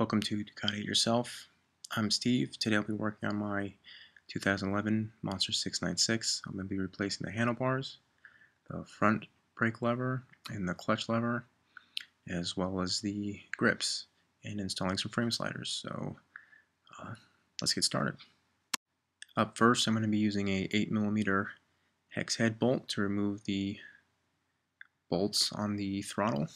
Welcome to Ducati It Yourself. I'm Steve. Today I'll be working on my 2011 Monster 696. I'm going to be replacing the handlebars, the front brake lever, and the clutch lever, as well as the grips, and installing some frame sliders. So let's get started. Up first, I'm going to be using a 8mm hex head bolt to remove the bolts on the throttle.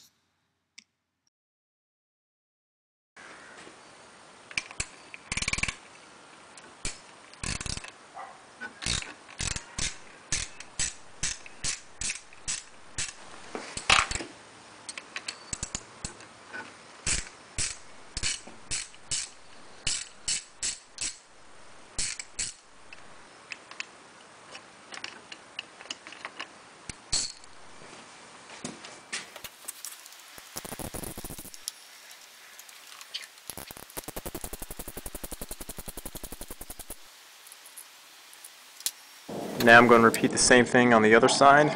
Now I'm going to repeat the same thing on the other side.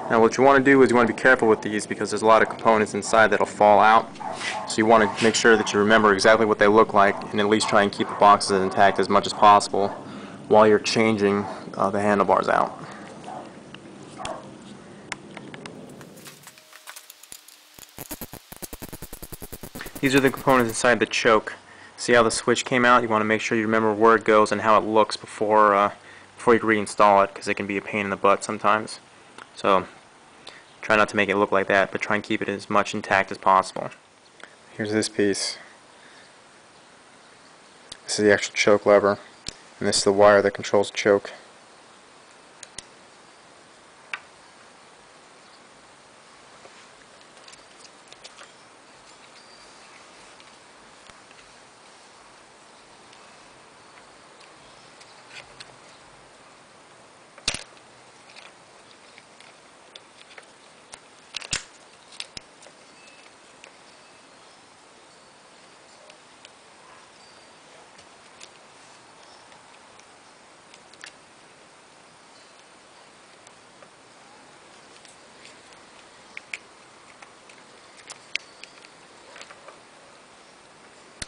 Now what you want to do is you want to be careful with these because there's a lot of components inside that'll fall out. So you want to make sure that you remember exactly what they look like and at least try and keep the boxes intact as much as possible while you're changing the handlebars out. These are the components inside the choke. See how the switch came out? You want to make sure you remember where it goes and how it looks before you reinstall it, because it can be a pain in the butt sometimes. So try not to make it look like that, but try and keep it as much intact as possible. Here's this piece. This is the actual choke lever, and this is the wire that controls the choke.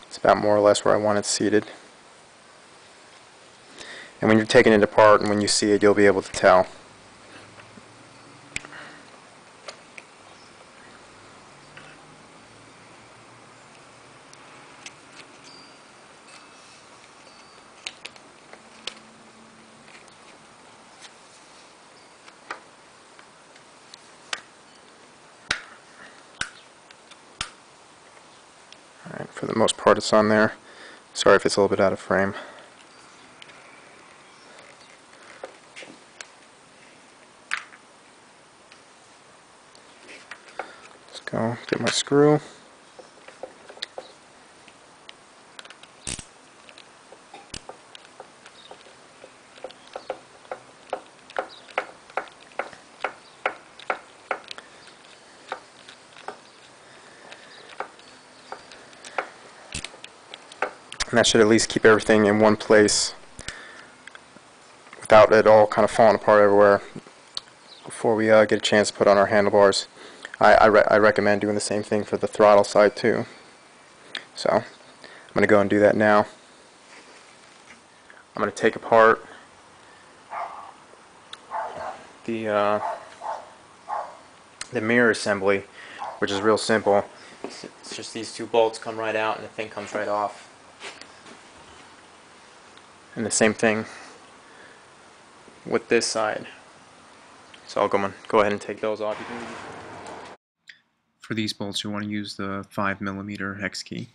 It's about more or less where I want it seated. And when you're taking it apart and when you see it, you'll be able to tell. Alright, for the most part it's on there. Sorry if it's a little bit out of frame. Let's go get my screw. And that should at least keep everything in one place without it all kind of falling apart everywhere before we get a chance to put on our handlebars. I recommend doing the same thing for the throttle side too. So I'm going to go and do that now. I'm going to take apart the mirror assembly, which is real simple. It's just these two bolts come right out and the thing comes right off. And the same thing with this side. So I'll go ahead and take those off. For these bolts, you want to use the 5mm hex key.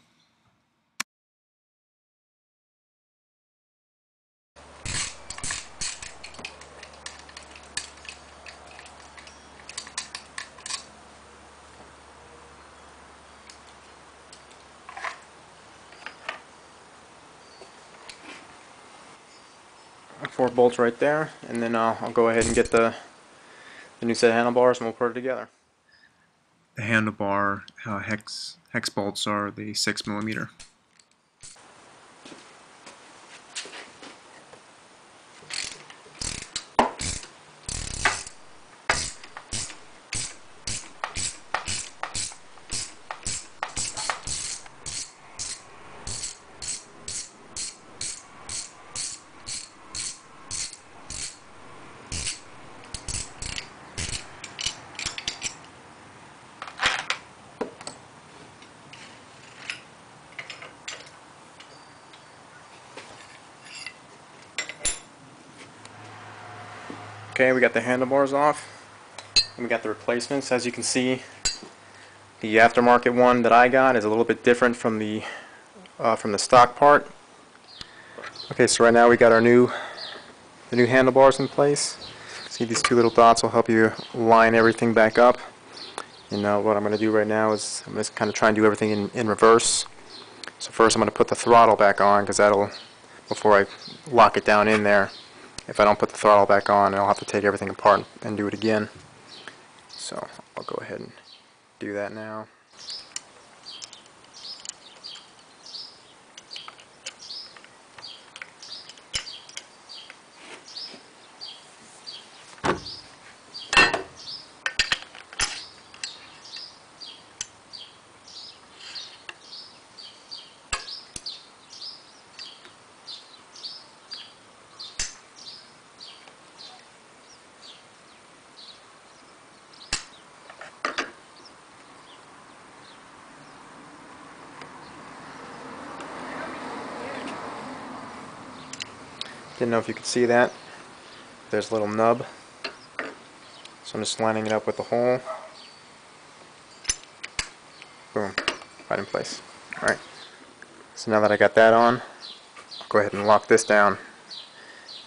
Four bolts right there, and then I'll go ahead and get the new set of handlebars and we'll put it together. The handlebar hex bolts are the 6mm. Okay, we got the handlebars off, and we got the replacements. As you can see, the aftermarket one that I got is a little bit different from the stock part. Okay, so right now we got the new handlebars in place. See, these two little dots will help you line everything back up. And what I'm going to do right now is I'm going to kind of try and do everything in reverse. So first I'm going to put the throttle back on, because that'll, before I lock it down in there, if I don't put the throttle back on, I'll have to take everything apart and do it again. So I'll go ahead and do that now. Didn't know if you could see that. There's a little nub. So I'm just lining it up with the hole. Boom. Right in place. Alright. So now that I got that on, I'll go ahead and lock this down.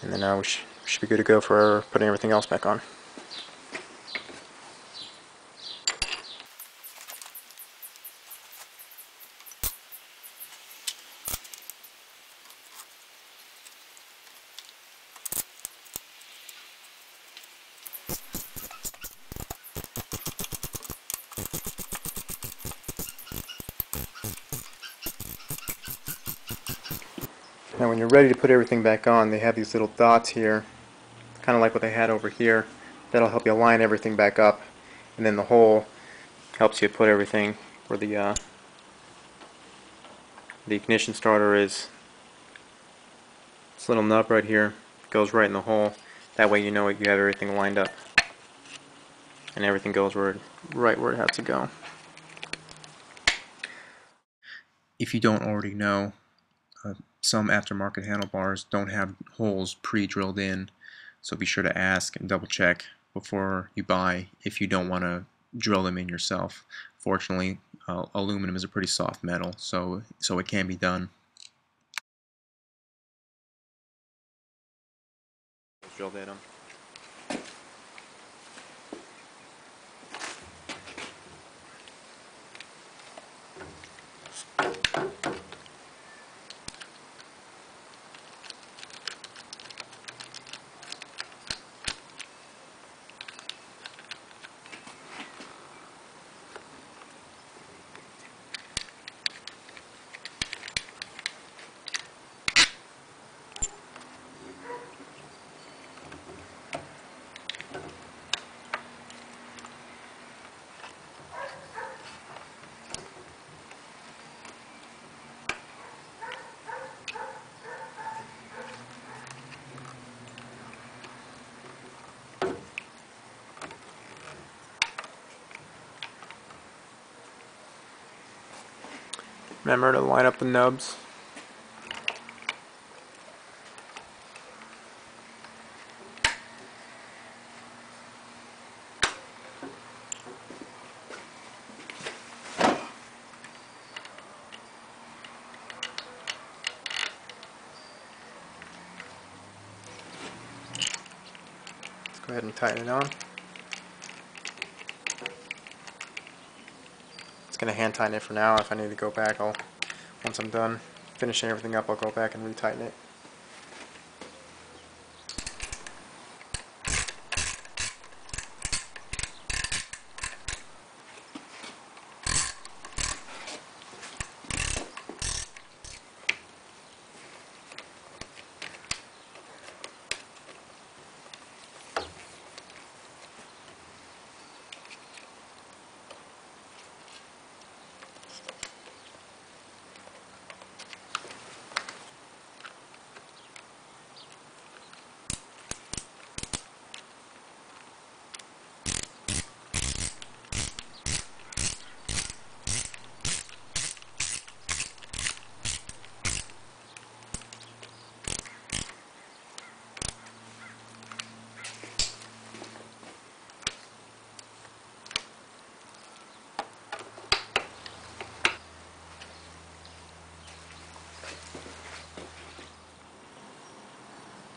And then we should be good to go for putting everything else back on. Now when you're ready to put everything back on, they have these little dots here, kind of like what they had over here. That'll help you line everything back up. And then the hole helps you put everything where the ignition starter is. This little nub right here goes right in the hole. That way you know you have everything lined up. And everything goes right where it has to go. If you don't already know, some aftermarket handlebars don't have holes pre-drilled in, so be sure to ask and double check before you buy if you don't want to drill them in yourself. Fortunately, aluminum is a pretty soft metal, so it can be done. Drilled in them. Remember to line up the nubs. Let's go ahead and tighten it on. It's going to hand tighten it for now. If I need to go back, once I'm done finishing everything up, I'll go back and retighten it.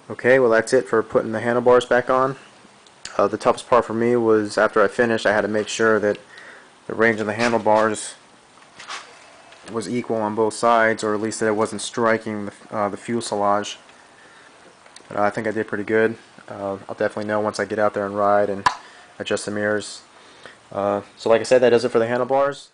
Okay, well that's it for putting the handlebars back on. The toughest part for me was after I finished, I had to make sure that the range of the handlebars was equal on both sides, or at least that it wasn't striking the fuselage. But I think I did pretty good. I'll definitely know once I get out there and ride and adjust the mirrors. So like I said, that does it for the handlebars.